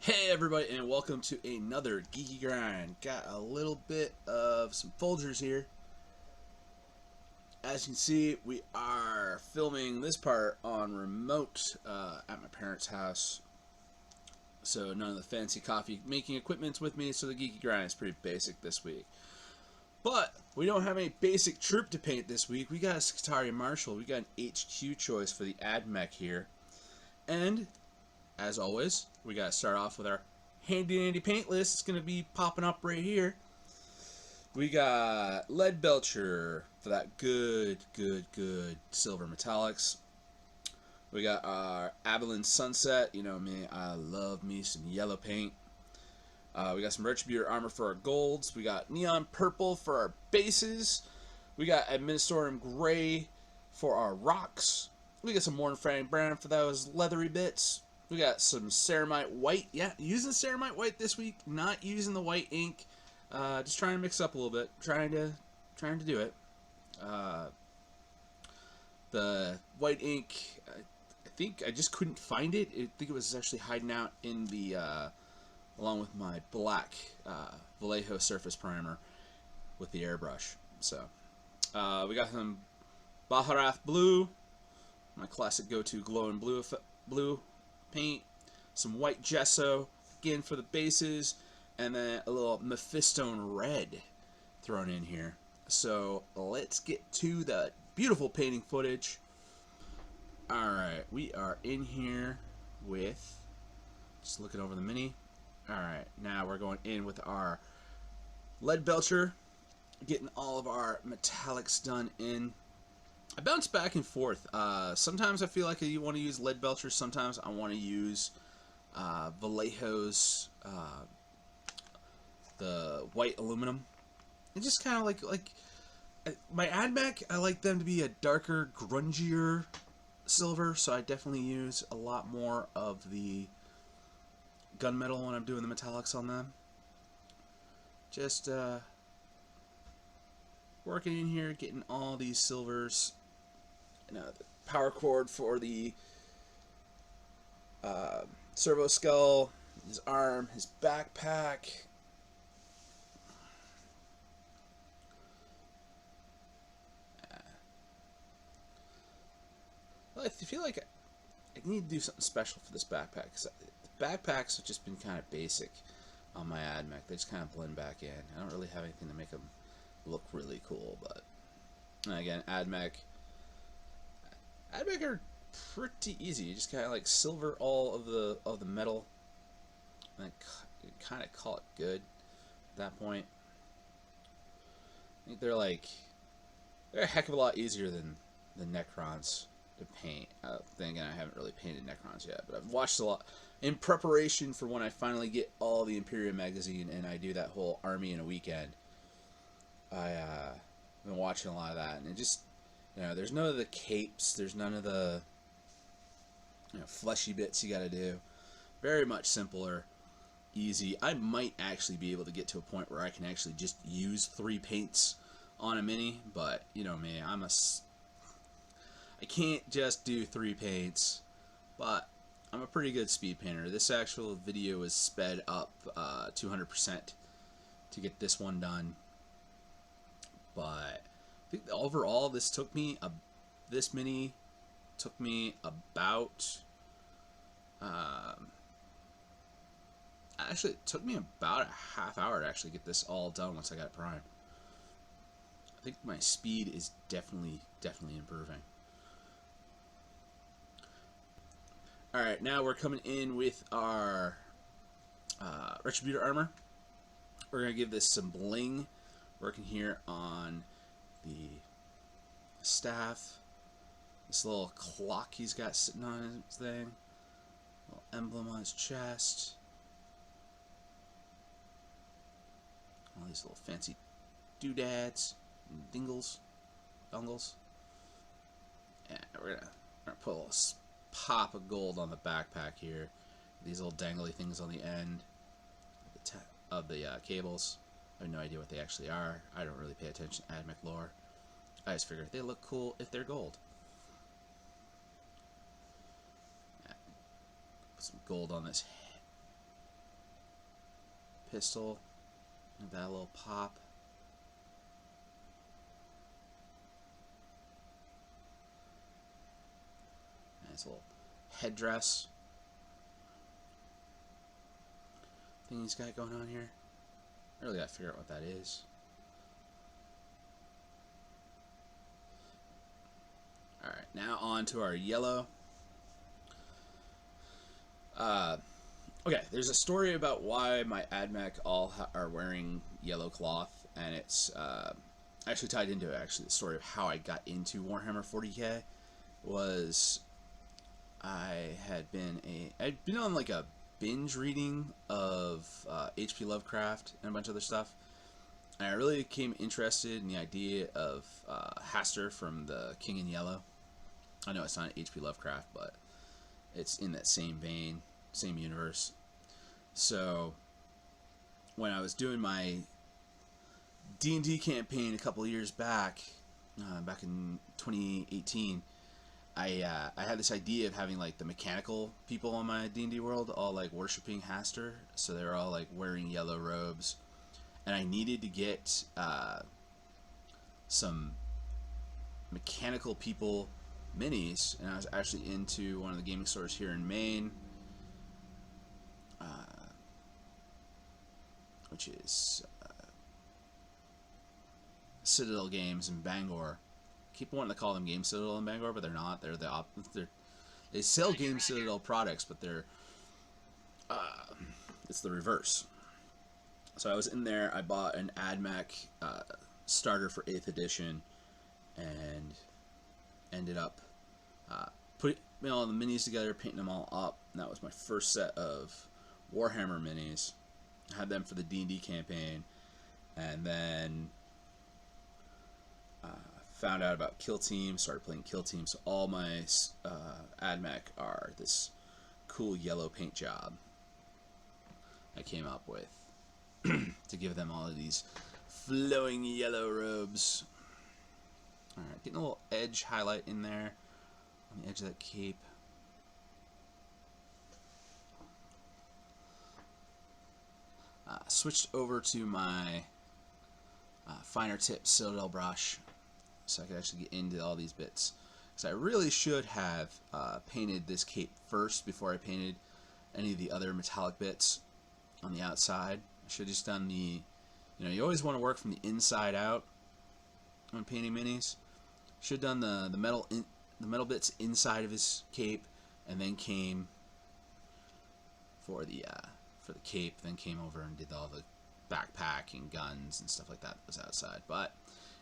Hey everybody, and welcome to another Geeky Grind. Got a little bit of some Folgers here. As you can see, we are filming this part on remote at my parents' house. So none of the fancy coffee making equipment's with me, so the Geeky Grind is pretty basic this week. But we don't have any basic troop to paint this week. We got a Skitarri Marshal. We got an HQ choice for the ad mech here. And as always, we gotta start off with our handy paint list. It's gonna be popping up right here. We got Leadbletcher for that good silver metallics. We got our Averland Sunset. You know me, I love me some yellow paint. We got some Retributor Armor for our golds. We got neon purple for our bases. We got Administratum Grey for our rocks. We got some Mournfang Brown for those leathery bits. We got some Ceramite White. Yeah, using Ceramite White this week. Not using the white ink. Just trying to mix up a little bit. Trying to do it. The white ink, I think I just couldn't find it. I think it was actually hiding out in the, along with my black Vallejo surface primer with the airbrush. So, we got some Baharruth Blue, my classic go-to glowing blue paint, some white gesso again for the bases, and then a little Mephiston Red thrown in here. So let's get to the beautiful painting footage. Alright, we are in here with, just looking over the mini. Alright, now we're going in with our Leadbletcher, getting all of our metallics done in. I bounce back and forth. Sometimes I feel like you want to use Leadbletcher. Sometimes I want to use Vallejo's the white aluminum. It's just kind of like my ad mech. I like them to be a darker, grungier silver. So I definitely use a lot more of the gunmetal when I'm doing the metallics on them. Just working in here, getting all these silvers. The power cord for the servo skull, his arm, his backpack. Well, I feel like I need to do something special for this backpack, because the backpacks have just been kind of basic on my ad mech. They just kind of blend back in. I don't really have anything to make them look really cool, but again, ad mech are pretty easy. You just kind of like silver all of the metal, and kind of call it good at that point. I think they're a heck of a lot easier than the Necrons to paint. Then again, I haven't really painted Necrons yet, but I've watched a lot in preparation for when I finally get all the Imperium magazine and I do that whole army in a weekend. I've been watching a lot of that, and it just, there's none of the capes, there's none of the fleshy bits you gotta do. Very much simpler, easy. I might actually be able to get to a point where I can actually just use 3 paints on a mini, but you know me, I can't just do 3 paints, but I'm a pretty good speed painter. This actual video is sped up 200% to get this one done. But I think overall this mini took me about actually it took me about a half hour to actually get this all done once I got it primed. I think my speed is definitely improving. Alright, now we're coming in with our Retributor Armor. We're going to give this some bling. Working here on the staff. This little clock he's got sitting on his thing. Little emblem on his chest. All these little fancy doodads and dongles. Yeah, we're gonna put a little pop of gold on the backpack here. These little dangly things on the end of the cables. I have no idea what they actually are. I don't really pay attention to ad mech lore. I just figure they look cool if they're gold. Put some gold on this pistol. Give that a little pop. Nice little headdress thing he's got going on here. I really got to figure out what that is. Alright, now on to our yellow. Okay, there's a story about why my admech all are wearing yellow cloth, and it's actually tied into it. Actually, the story of how I got into Warhammer 40k was I'd been on like a binge reading of H.P. Lovecraft and a bunch of other stuff, and I really became interested in the idea of Hastur from the King in Yellow. I know it's not H.P. Lovecraft, but it's in that same vein, same universe. So when I was doing my D&D campaign a couple of years back, back in 2018, I had this idea of having like the mechanical people on my D&D world all like worshipping Hastur, so they were all like wearing yellow robes, and I needed to get some mechanical people minis, and I was actually into one of the gaming stores here in Maine, which is Citadel Games in Bangor. Keep wanting to call them Game Citadel in Bangor, but they're not. They sell Game Citadel products, but it's the reverse. So I was in there. I bought an AdMech starter for 8th edition, and ended up putting all the minis together, painting them all up. And that was my first set of Warhammer minis. I had them for the D&D campaign, and then found out about Kill Team, started playing Kill Team, so all my AdMech are this cool yellow paint job I came up with to give them all of these flowing yellow robes. Alright, getting a little edge highlight in there on the edge of that cape. Switched over to my finer tip Citadel brush so I could actually get into all these bits. So I really should have painted this cape first before I painted any of the other metallic bits on the outside. I should have just done the, you always want to work from the inside out when painting minis. Should have done the metal bits inside of his cape, and then came for the cape, then came over and did all the backpack and guns and stuff like that was outside. But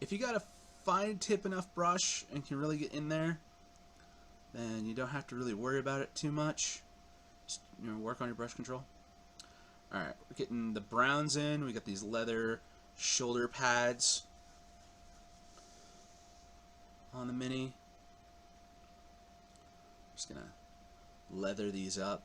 if you got a fine tip enough brush and can really get in there, then you don't have to really worry about it too much. Just work on your brush control. Alright, we're getting the browns in. We got these leather shoulder pads on the mini. Just gonna leather these up.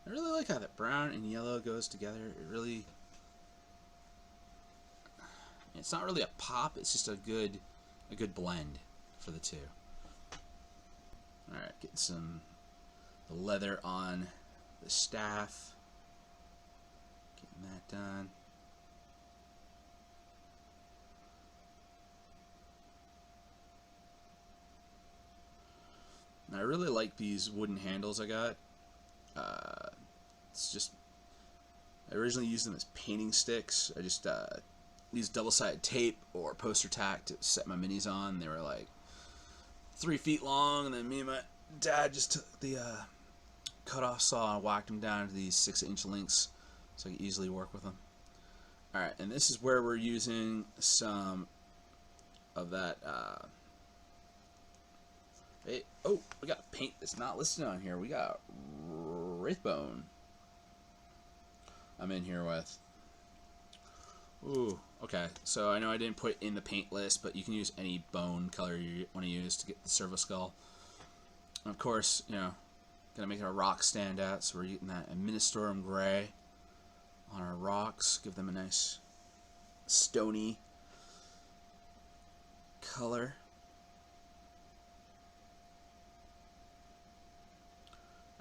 I really like how that brown and yellow goes together. It's not really a pop, it's just a good blend for the two. Alright, getting the leather on the staff. Getting that done. And I really like these wooden handles I got. It's just, I originally used them as painting sticks. I just used double-sided tape or poster tack to set my minis on. They were like 3 feet long, and then me and my dad just took the cut-off saw and whacked them down to these 6-inch links so I could easily work with them. Alright, and this is where we're using some of that oh, we got paint that's not listed on here. We got Wraithbone I'm in here with. Ooh, okay. So I know I didn't put it in the paint list, but you can use any bone color you want to use to get the servo skull. And of course, gonna make our rocks stand out, so we're getting that Administratum Grey on our rocks. Give them a nice stony color.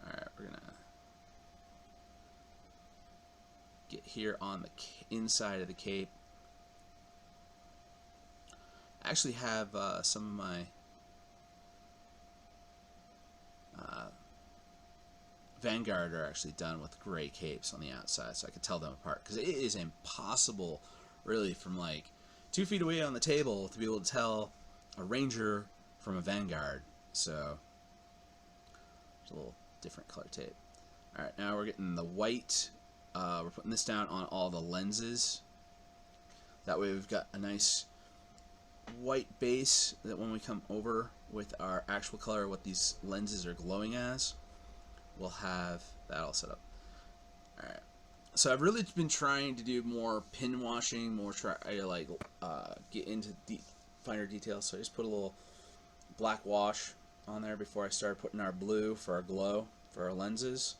Alright, we're gonna get here on the inside of the cape. I actually have some of my Vanguard are actually done with gray capes on the outside, so I can tell them apart, because it is impossible really from like 2 feet away on the table to be able to tell a Ranger from a Vanguard. So there's a little different color tape. Alright, now we're getting the white. We're putting this down on all the lenses. That way we've got a nice white base that when we come over with our actual color, what these lenses are glowing as, we'll have that all set up. Alright, so I've really been trying to do more pin washing, more try to like get into finer details. So I just put a little black wash on there before I start putting our blue for our glow for our lenses.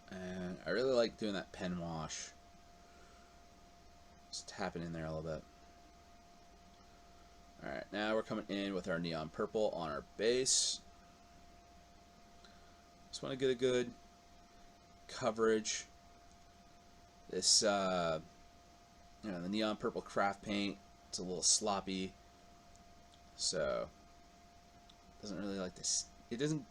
And I really like doing that pen wash. Just tapping in there a little bit. Alright, now we're coming in with our neon purple on our base. Just want to get a good coverage. This, you know, the neon purple craft paint, it's a little sloppy, so doesn't really like this. It doesn't.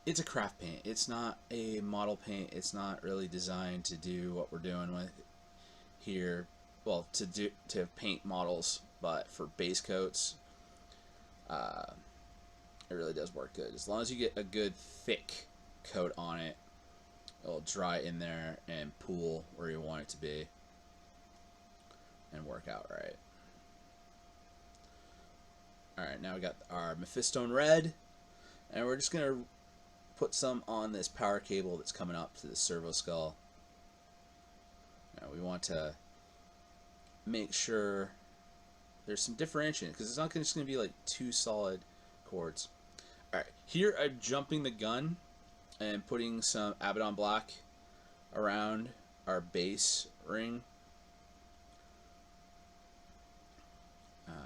It's a craft paint. It's not a model paint. It's not really designed to do what we're doing with here. Well, to paint models, but for base coats, it really does work good. As long as you get a good thick coat on it, it'll dry in there and pool where you want it to be and work out right. Alright, now we got our Mephiston Red, and we're just going to put some on this power cable that's coming up to the servo skull. Now we want to make sure there's some differentiation, because it's not just going to be like 2 solid cords. Alright, here I'm jumping the gun and putting some Abaddon black around our base ring.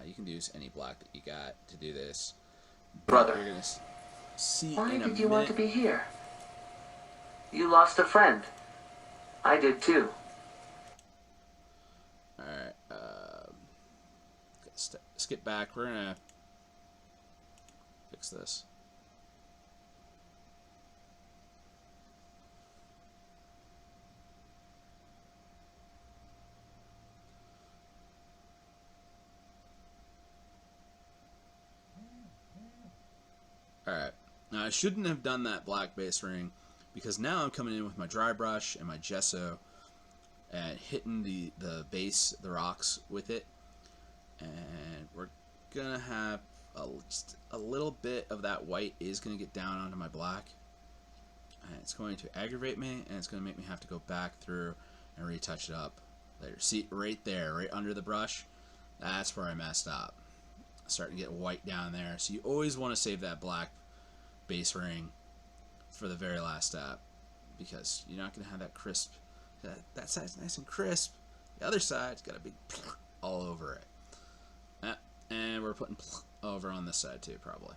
You can use any black that you got to do this. Brother, you're gonna see why in a did you want to minute. be here? You lost a friend. I did too. Alright, skip back. We're gonna fix this. Alright, now I shouldn't have done that black base ring, because now I'm coming in with my dry brush and my gesso and hitting the base, the rocks with it, and we're gonna have just a little bit of that white is gonna get down onto my black, and it's going to aggravate me, and it's gonna make me have to go back through and retouch it up later. See, right there, right under the brush, that's where I messed up. Starting to get white down there, so you always want to save that black base ring for the very last step, because you're not going to have that crisp. That side's nice and crisp. The other side's got a big all over it. And we're putting over on this side too, probably.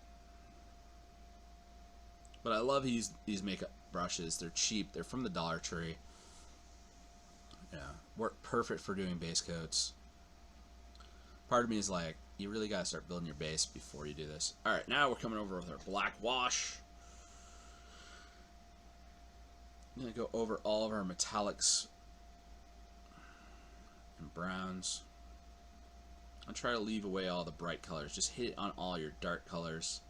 But I love these makeup brushes. They're cheap. They're from the Dollar Tree. Yeah, work perfect for doing base coats. Part of me is like, you really got to start building your base before you do this. Alright, now we're coming over with our black wash. I'm going to go over all of our metallics and browns. I'll try to leave away all the bright colors. Just hit it on all your dark colors.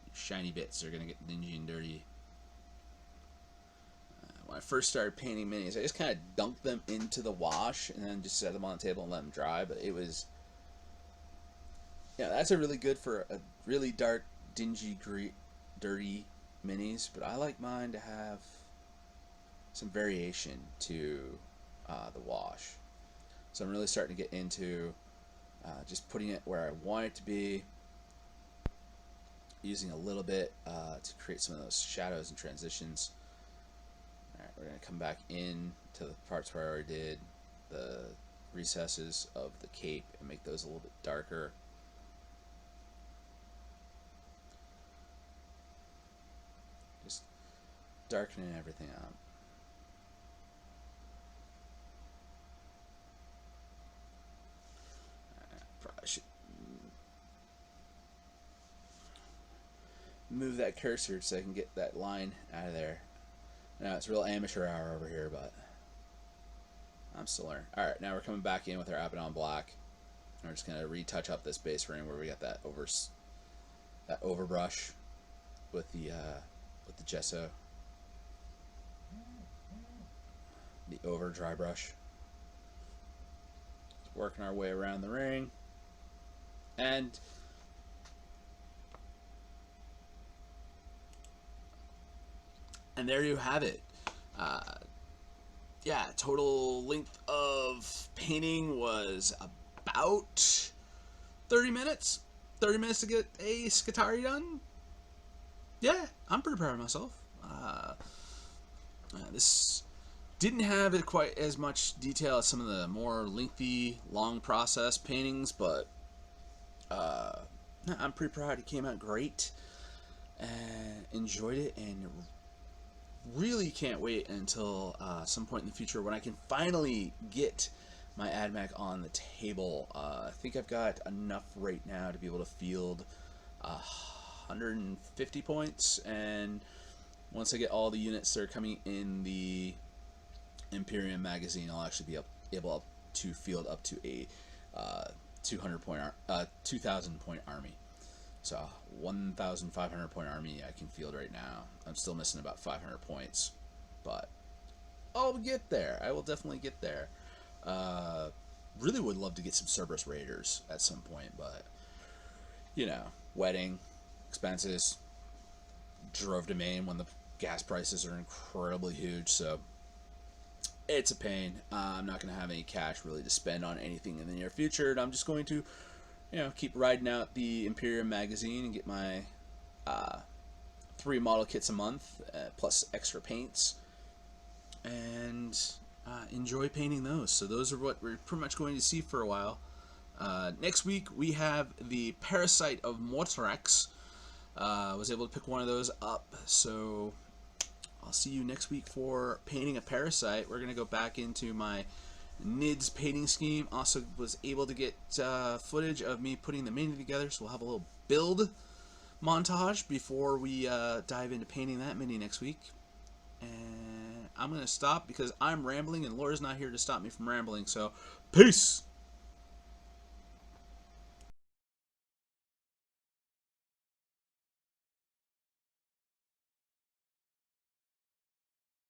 Your shiny bits are going to get dingy and dirty. When I first started painting minis, I just kind of dunked them into the wash and then just set them on the table and let them dry. But it was... yeah, that's a really good for a really dark, dingy, dirty minis, but I like mine to have some variation to the wash. So I'm really starting to get into just putting it where I want it to be, using a little bit to create some of those shadows and transitions. Alright, we're going to come back in to the parts where I already did the recesses of the cape and make those a little bit darker. Just darkening everything out. move that cursor so I can get that line out of there. Now it's real amateur hour over here, but I'm still learning. Alright, now we're coming back in with our Abaddon Black. We're just going to retouch up this base frame where we got that overbrush with the gesso. The over dry brush. Just working our way around the ring. And there you have it. Yeah, total length of painting was about 30 minutes. 30 minutes to get a Skitarri done. Yeah, I'm pretty proud of myself. This didn't have it quite as much detail as some of the more lengthy, long process paintings, but I'm pretty proud. It came out great. Enjoyed it, and really can't wait until some point in the future when I can finally get my AdMac on the table. I think I've got enough right now to be able to field 150 points, and once I get all the units that are coming in the Imperium magazine, I'll actually be able to field up to a 2,000 point army. So 1,500 point army I can field right now. I'm still missing about 500 points, but I'll get there. I will definitely get there. Really would love to get some Cerberus Raiders at some point, but you know, wedding, expenses, drove to Maine when the gas prices are incredibly huge, so it's a pain. I'm not going to have any cash really to spend on anything in the near future, and I'm just going to, you know, keep riding out the Imperium magazine and get my 3 model kits a month, plus extra paints, and enjoy painting those. So those are what we're pretty much going to see for a while. Next week we have the Parasite of Mortrex. Was able to pick one of those up, so I'll see you next week for painting a Parasite. We're going to go back into my NIDS painting scheme. Also was able to get footage of me putting the mini together, so we'll have a little build montage before we dive into painting that mini next week. And I'm going to stop because I'm rambling and Laura's not here to stop me from rambling, so peace!